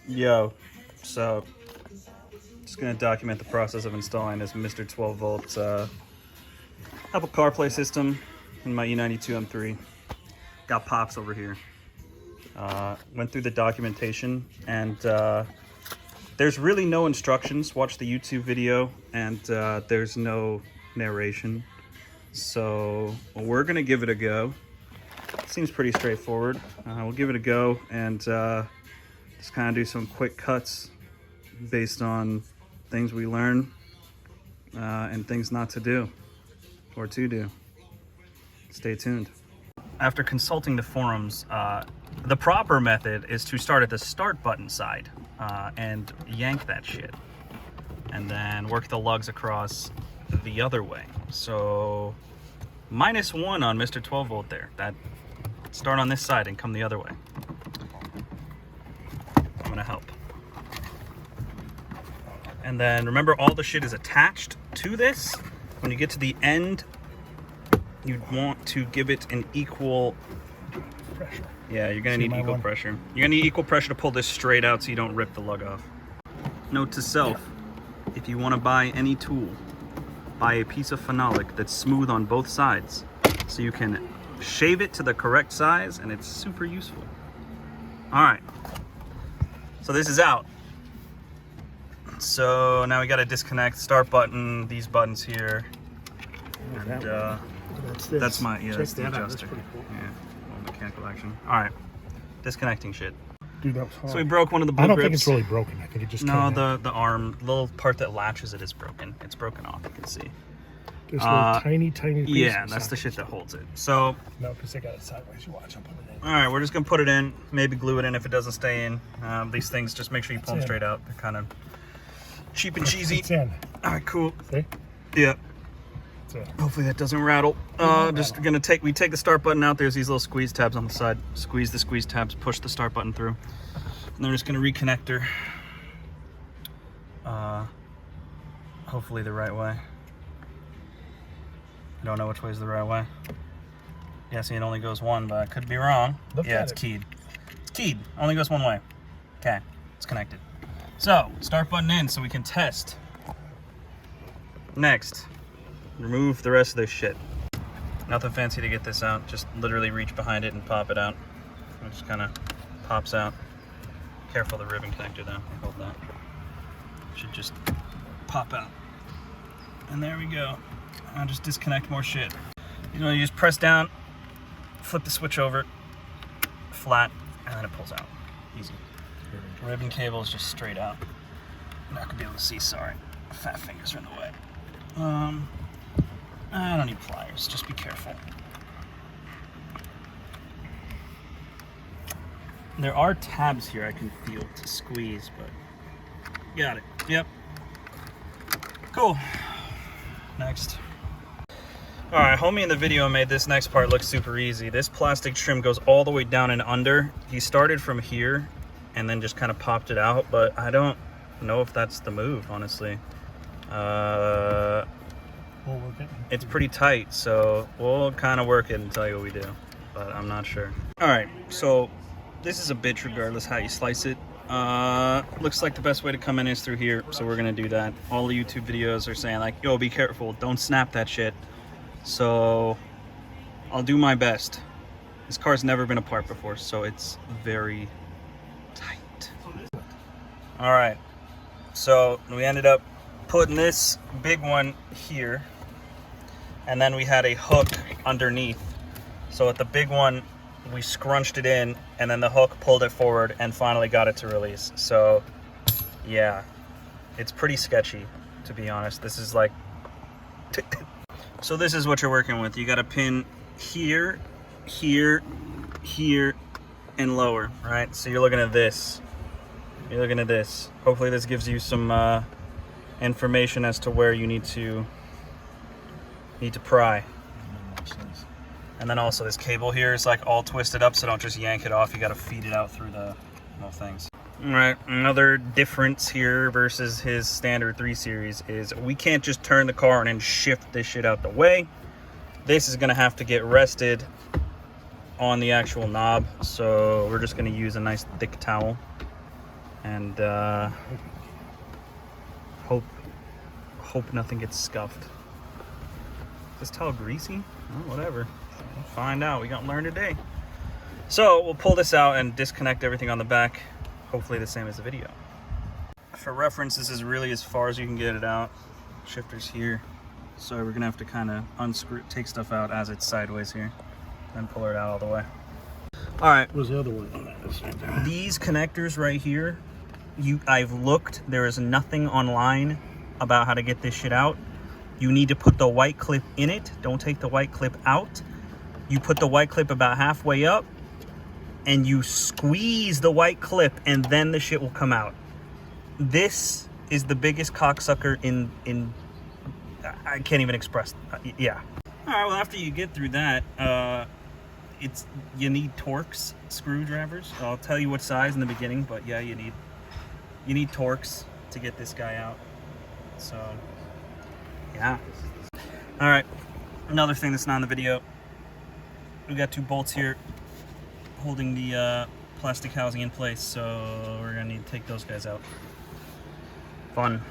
Yo, so just gonna document the process of installing this Mr12Volt Apple CarPlay system in my e92 M3. Got Pops over here. Went through the documentation, and there's really no instructions. Watch the YouTube video, and there's no narration. So we're gonna give it a go. Seems pretty straightforward. We'll give it a go and just kind of do some quick cuts based on things we learn and things not to do or to do. Stay tuned. After consulting the forums, the proper method is to start at the start button side and yank that shit, and then work the lugs across the other way. So -1 on Mr12Volt there. That start on this side and come the other way. I'm gonna help. And then remember, all the shit is attached to this. When you get to the end, you'd want to give it an equal pressure. Yeah, you're gonna need equal pressure. You're gonna need equal pressure to pull this straight out so you don't rip the lug off. Note to self, if you want to buy any tool, buy a piece of phenolic that's smooth on both sides so you can shave it to the correct size, and it's super useful. All right, so this is out. So now we got to disconnect start button, these buttons here, and that's my that's the adjuster. Cool. Yeah, little mechanical action. All right, disconnecting shit. Dude, that was hard. So we broke one of the blue I don't grips. think it's really broken. I think it just the arm, the little part that latches it is broken. It's broken off. You can see. There's a little tiny piece. Yeah, that's the shit that holds it. So no, because I got it sideways. You watch, I'm putting it in. All right, we're just gonna put it in. Maybe glue it in if it doesn't stay in. These things, just make sure you pull them straight out. They're kind of cheap and cheesy. It's in. All right, cool. See? Yeah. It's in. Hopefully that doesn't rattle. Just gonna we take the start button out. There's these little squeeze tabs on the side. Squeeze the squeeze tabs, push the start button through, and then we're just gonna reconnect her. Hopefully the right way. I don't know which way is the right way. Yeah, see, it only goes one, but I could be wrong. Yeah, it's keyed. It's keyed. Only goes one way. Okay, it's connected. So, start button in so we can test. Next, remove the rest of this shit. Nothing fancy to get this out. Just literally reach behind it and pop it out. It just kind of pops out. Careful the ribbon connector though. Hold that. Should just pop out. And there we go. I'll just disconnect more shit. You know, you just press down, flip the switch over, flat, and then it pulls out. Easy. Ribbon cable is just straight out. You're not gonna be able to see, sorry. Fat fingers are in the way. I don't need pliers, just be careful. There are tabs here I can feel to squeeze, but got it. Yep. Cool. Next. Alright, homie in the video made this next part look super easy. This plastic trim goes all the way down and under. He started from here and then just kind of popped it out, but I don't know if that's the move, honestly. We'll work it. It's pretty tight, so we'll kind of work it and tell you what we do, but I'm not sure. Alright, so this is a bitch regardless how you slice it. Looks like the best way to come in is through here, so we're gonna do that. All the YouTube videos are saying like, yo, be careful, don't snap that shit. So I'll do my best. This car's never been apart before, so it's very tight. All right, so we ended up putting this big one here, and then we had a hook underneath. So with the big one, we scrunched it in, and then the hook pulled it forward and finally got it to release. So yeah, it's pretty sketchy, to be honest. This is like so this is what you're working with. You got a pin here, here, here, and lower, right? So you're looking at this. You're looking at this. Hopefully this gives you some information as to where you need to pry. And then also this cable here is like all twisted up, so don't just yank it off. You got to feed it out through the little things. All right, another difference here versus his standard 3 Series is we can't just turn the car and then shift this shit out the way. This is gonna have to get rested on the actual knob, so we're just gonna use a nice thick towel and hope nothing gets scuffed. Is this towel greasy? Oh, whatever. We'll find out. We gotta learn today. So we'll pull this out and disconnect everything on the back. Hopefully the same as the video. For reference, this is really as far as you can get it out. Shifter's here. So we're gonna have to kind of unscrew, take stuff out as it's sideways here, then pull it out all the way. All right. Where's the other one? These connectors right here, I've looked. There is nothing online about how to get this shit out. You need to put the white clip in it. Don't take the white clip out. You put the white clip about halfway up, and you squeeze the white clip, and then the shit will come out. This is the biggest cocksucker in I can't even express. Yeah. All right. Well, after you get through that, you need Torx screwdrivers. I'll tell you what size in the beginning, but yeah, you need Torx to get this guy out. So, yeah. All right. Another thing that's not in the video. We got 2 bolts here holding the plastic housing in place, so we're gonna need to take those guys out. Fun.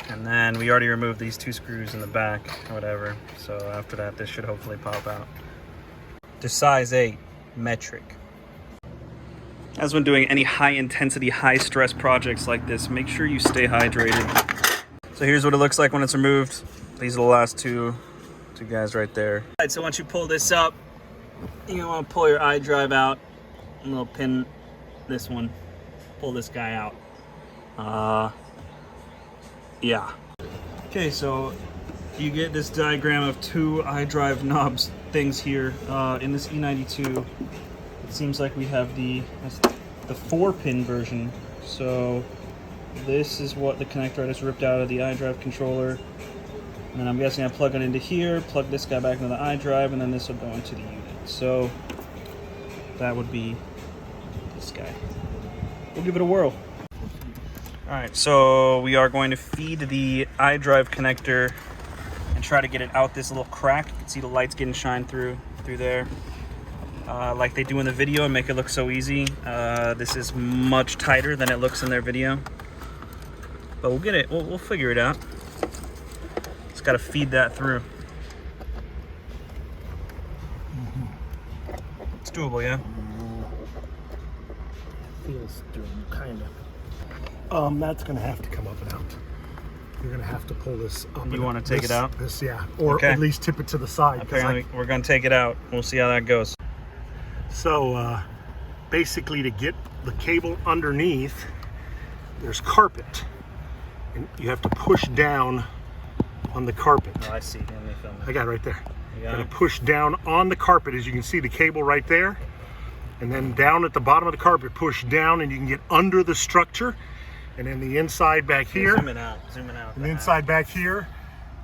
And then we already removed these 2 screws in the back, whatever. So after that, this should hopefully pop out. To size 8, metric. As when doing any high intensity, high stress projects like this, make sure you stay hydrated. So here's what it looks like when it's removed. These are the last two guys right there. All right, so once you pull this up, you're gonna wanna pull your iDrive out, and we'll pin this one, pull this guy out. Yeah. Okay, so you get this diagram of 2 iDrive knobs things here. In this e92, it seems like we have the 4-pin version. So this is what the connector I just ripped out of the iDrive controller. And then I'm guessing I plug it into here, plug this guy back into the iDrive, and then this will go into the unit. So that would be this guy. We'll give it a whirl. All right, so we are going to feed the iDrive connector and try to get it out this little crack. You can see the lights getting shined through there, like they do in the video, and make it look so easy. This is much tighter than it looks in their video, but we'll get it. We'll figure it out. Just got to feed that through. It's doable, yeah. Feels doable, kind of. That's gonna have to come up and out. You're gonna have to pull this up. You want to take it out? This, yeah, or okay. At least tip it to the side. Apparently, we're gonna take it out. We'll see how that goes. So, basically, to get the cable underneath, there's carpet, and you have to push down on the carpet. Oh, I see. Let me film it. I got it right there. You got to it? push down on the carpet, as you can see the cable right there, and then down at the bottom of the carpet, push down, and you can get under the structure. And then the inside back here, zooming out. And the inside back here,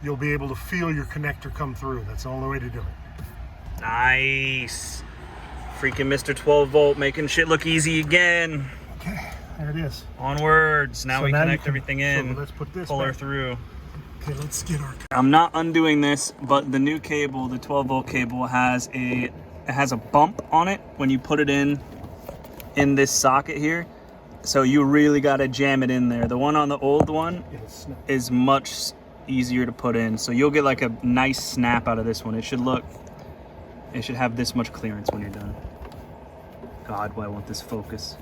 you'll be able to feel your connector come through. That's the only way to do it. Nice. Freaking Mr12Volt making shit look easy again. Okay, there it is. Onwards. Now So we now connect everything in. So let's put this pull her back. through. Okay, let's get our. I'm not undoing this, but the new cable, the 12-volt cable, has a bump on it when you put it in this socket here. So you really got to jam it in there. The one on the old one is much easier to put in. So you'll get like a nice snap out of this one. It should have this much clearance when you're done. God, why won't this focus?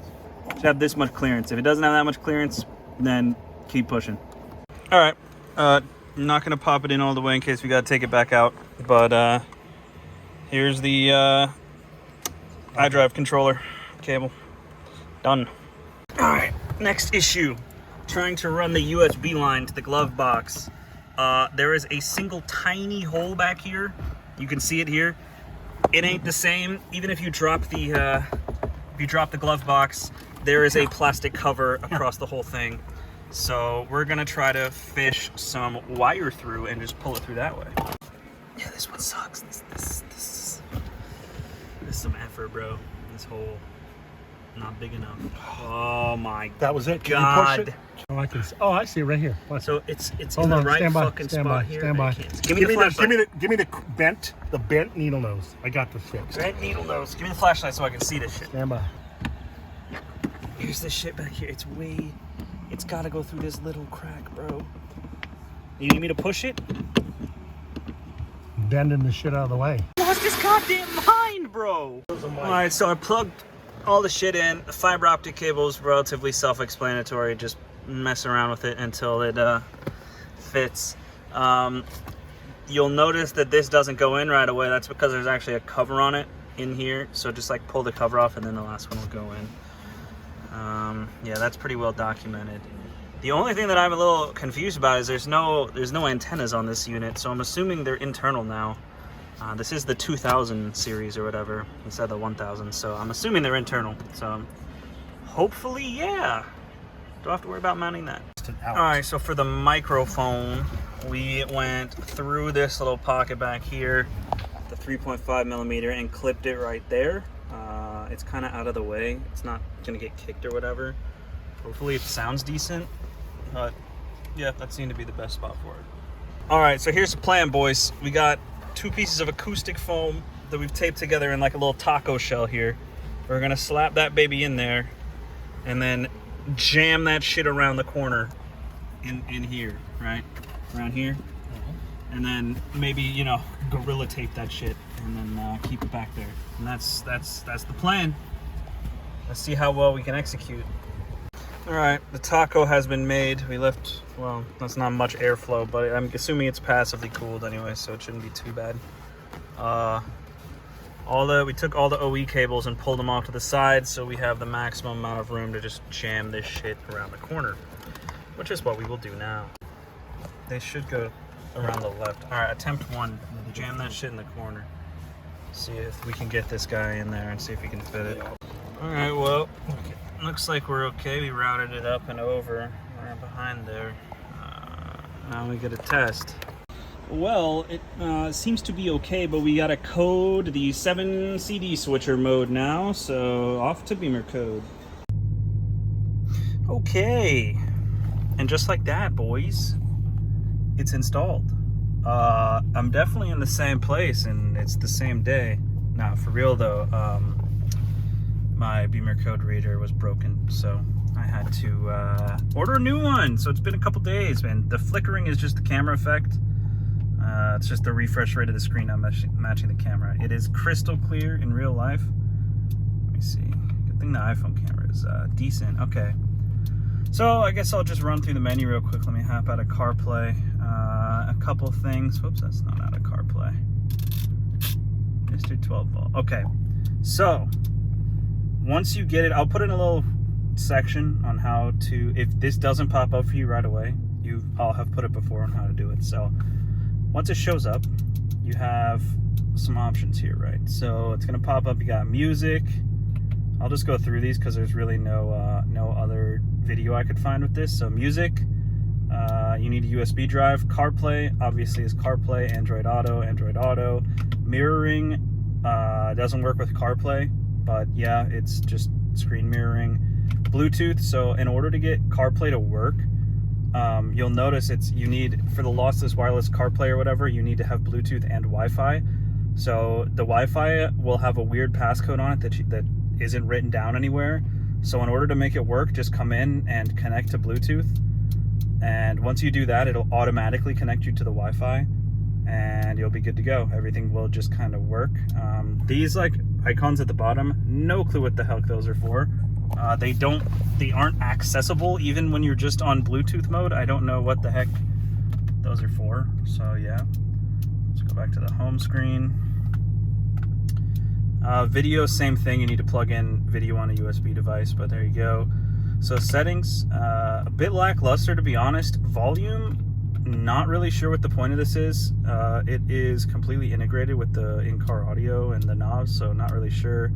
It should have this much clearance. If it doesn't have that much clearance, then keep pushing. All right, I'm not gonna pop it in all the way in case we gotta take it back out. But here's the iDrive controller cable. Done. All right, next issue. Trying to run the USB line to the glove box. There is a single tiny hole back here. You can see it here. It ain't the same. Even if you drop the glove box, there is a plastic cover across the whole thing. So we're gonna try to fish some wire through and just pull it through that way. Yeah, this one sucks. This is some effort, bro. This hole. Not big enough. Oh my god. That was it. Can God. you push it? Oh, I can see. Oh, I see it right here. Watch. So it's Hold in the on, right stand by, fucking stand spot by, here. stand by. I can't- Give me the flashlight. Give me the bent needle nose. I got this fixed. Red needle nose. Give me the flashlight so I can see this shit. Stand by. Here's this shit back here. It's gotta go through this little crack, bro. You need me to push it? Bending the shit out of the way. Lost this goddamn mind, bro. Alright, so I plugged all the shit in. The fiber optic cable is relatively self-explanatory. Just mess around with it until it fits. You'll notice that this doesn't go in right away. That's because there's actually a cover on it in here. So just like pull the cover off and then the last one will go in. Yeah, that's pretty well documented. The only thing that I'm a little confused about is there's no antennas on this unit, so I'm assuming they're internal now. This is the 2000 series or whatever instead of the 1000, so I'm assuming they're internal. So hopefully, yeah. Don't have to worry about mounting that. Alright, so for the microphone, we went through this little pocket back here, the 3.5 millimeter, and clipped it right there. It's kind of out of the way. It's not going to get kicked or whatever. Hopefully it sounds decent, but yeah, that seemed to be the best spot for it. Alright, so here's the plan, boys. We got 2 pieces of acoustic foam that we've taped together in like a little taco shell here. We're going to slap that baby in there and then jam that shit around the corner in here, right? Around here. And then maybe, you know, gorilla tape that shit and then keep it back there. And that's the plan. Let's see how well we can execute. All right, the taco has been made. We left, well, that's not much airflow, but I'm assuming it's passively cooled anyway, so it shouldn't be too bad. We took all the OE cables and pulled them off to the side, so we have the maximum amount of room to just jam this shit around the corner, which is what we will do now. They should go around the left. All right, attempt 1. Jam that shit in the corner. See if we can get this guy in there and see if we can fit it. All right, well, looks like we're okay. We routed it up and over. Right behind there. Now we get a test. Well, it seems to be okay, but we got to code the 7 CD switcher mode now, so off to Bimmercode. Okay, and just like that, boys, it's installed. I'm definitely in the same place, and it's the same day. Nah, for real though, my Bimmercode reader was broken, so I had to order a new one. So it's been a couple days, man. The flickering is just the camera effect. It's just the refresh rate of the screen not matching the camera. It is crystal clear in real life. Let me see. Good thing the iPhone camera is decent. Okay. So I guess I'll just run through the menu real quick. Let me hop out of CarPlay. A couple things. Whoops, that's not out of CarPlay. Mr12Volt. Okay. So once you get it, I'll put in a little section on how to, if this doesn't pop up for you right away, I'll have put it before on how to do it. So once it shows up, you have some options here, right? So it's gonna pop up. You got music. I'll just go through these because there's really no other video I could find with this. So music, you need a USB drive. CarPlay, obviously, is CarPlay. Android Auto. Mirroring doesn't work with CarPlay, but yeah, it's just screen mirroring. Bluetooth. So in order to get CarPlay to work, you'll notice you need, for the lossless wireless CarPlay or whatever, you need to have Bluetooth and Wi-Fi. So the Wi-Fi will have a weird passcode on it that isn't written down anywhere. So in order to make it work, just come in and connect to Bluetooth. And once you do that, it'll automatically connect you to the Wi-Fi and you'll be good to go. Everything will just kind of work. These like icons at the bottom, no clue what the heck those are for. They aren't accessible even when you're just on Bluetooth mode. I don't know what the heck those are for. So yeah, let's go back to the home screen. Video, same thing. You need to plug in video on a USB device, but there you go. So settings, a bit lackluster to be honest. Volume, not really sure what the point of this is. It is completely integrated with the in-car audio and the knobs, so not really sure.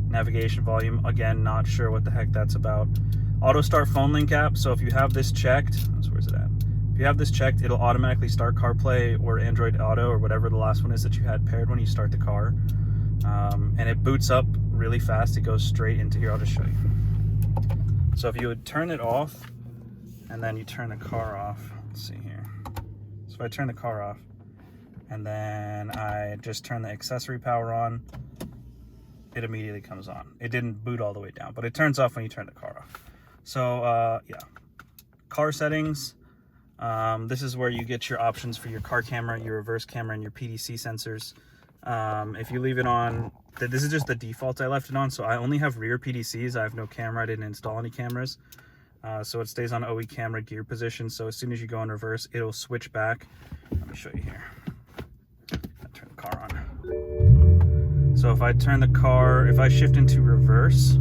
Navigation volume, again, not sure what the heck that's about. Auto start phone link app, so if you have this checked, where's it at? If you have this checked, it'll automatically start CarPlay or Android Auto or whatever the last one is that you had paired when you start the car. And it boots up really fast. It goes straight into here. I'll just show you. So if you would turn it off and then you turn the car off, let's see here. So if I turn the car off and then I just turn the accessory power on, it immediately comes on. It didn't boot all the way down, but it turns off when you turn the car off. So yeah, car settings. This is where you get your options for your car camera, your reverse camera, and your PDC sensors. If you leave it on, this is just the default I left it on, so I only have rear PDCs. I have no camera. I didn't install any cameras. So it stays on OE camera gear position. So as soon as you go in reverse, it'll switch back. Let me show you here. I'll turn the car on. So if I turn the car, if I shift into reverse,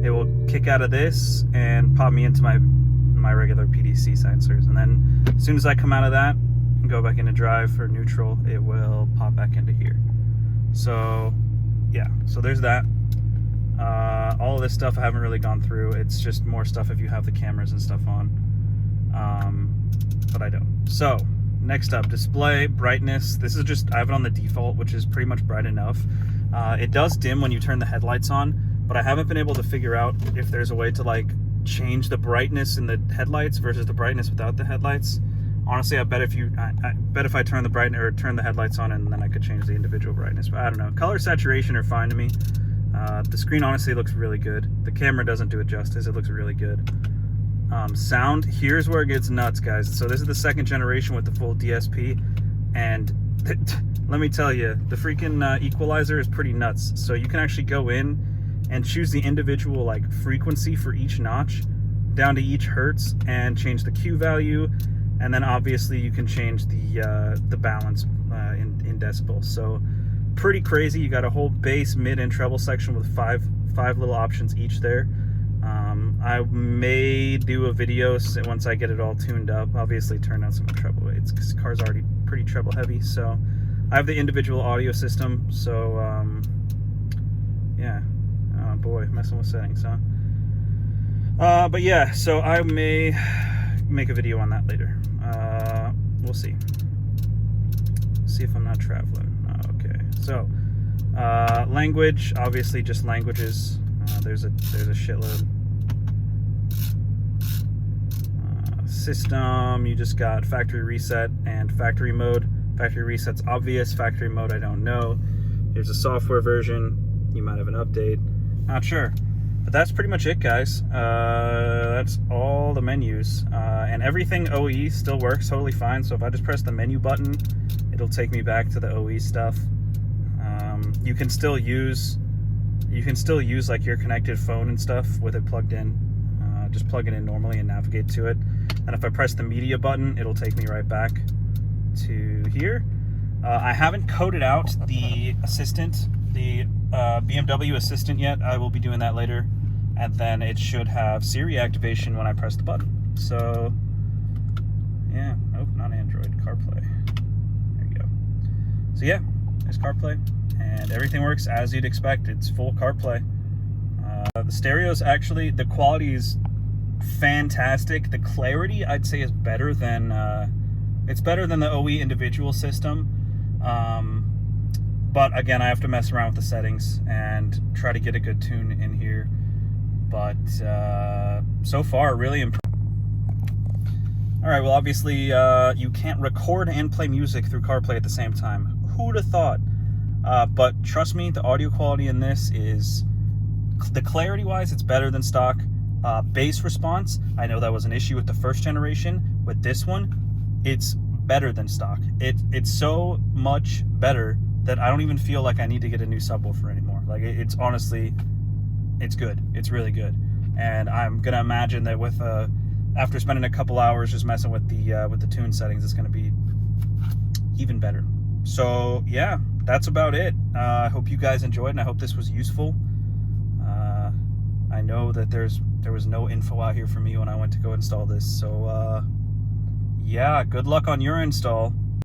it will kick out of this and pop me into my regular PDC sensors. And then as soon as I come out of that and go back into drive or neutral, it will pop back into here. So yeah, so there's that. All of this stuff I haven't really gone through. It's just more stuff if you have the cameras and stuff on. But I don't. So next up, display brightness. This is just, I have it on the default, which is pretty much bright enough. It does dim when you turn the headlights on, but I haven't been able to figure out if there's a way to like change the brightness in the headlights versus the brightness without the headlights. Honestly, I bet if I turn the brightness or turn the headlights on, and then I could change the individual brightness. But I don't know. Color saturation are fine to me. The screen honestly looks really good. The camera doesn't do it justice. It looks really good. Sound, here's where it gets nuts, guys. So this is the second generation with the full DSP, and let me tell you, the freaking equalizer is pretty nuts. So you can actually go in and choose the individual like frequency for each notch down to each hertz and change the Q value, and then obviously you can change the balance in decibels. So pretty crazy. You got a whole bass, mid, and treble section with five little options each there. I may do a video once I get it all tuned up. Obviously turn down some of the treble weights because the car's already pretty treble heavy. So I have the individual audio system. So yeah. Oh boy, messing with settings, huh? But yeah, so I may make a video on that later. We'll see. See if I'm not traveling. Okay, so language, obviously just languages. There's a shitload. System, you just got factory reset and factory mode. Factory reset's obvious. Factory mode, I don't know. Here's a software version. You might have an update. Not sure. But that's pretty much it, guys. That's all the menus. And everything OE still works totally fine. So if I just press the menu button, it'll take me back to the OE stuff. You can still use like your connected phone and stuff with it plugged in. Just plug it in normally and navigate to it. And if I press the media button, it'll take me right back to here. I haven't coded out the assistant, the BMW assistant yet. I will be doing that later. And then it should have Siri activation when I press the button. So yeah, nope, not Android, CarPlay. There you go. So yeah, there's CarPlay. And everything works as you'd expect. It's full CarPlay. The stereos, actually, the quality is fantastic. The clarity, I'd say, is better than it's better than the OE individual system. But again, I have to mess around with the settings and try to get a good tune in here. But so far, really impressed. All right, well, obviously, you can't record and play music through CarPlay at the same time. Who'd have thought? But trust me, the audio quality in this is, the clarity wise, it's better than stock. Bass response, I know that was an issue with the first generation. With this one, it's better than stock. It's so much better that I don't even feel like I need to get a new subwoofer anymore. Like it's honestly, it's good. It's really good. And I'm gonna imagine that with after spending a couple hours just messing with the tune settings, it's gonna be even better. So yeah, that's about it. I hope you guys enjoyed, and I hope this was useful. I know that there was no info out here for me when I went to go install this. So yeah, good luck on your install.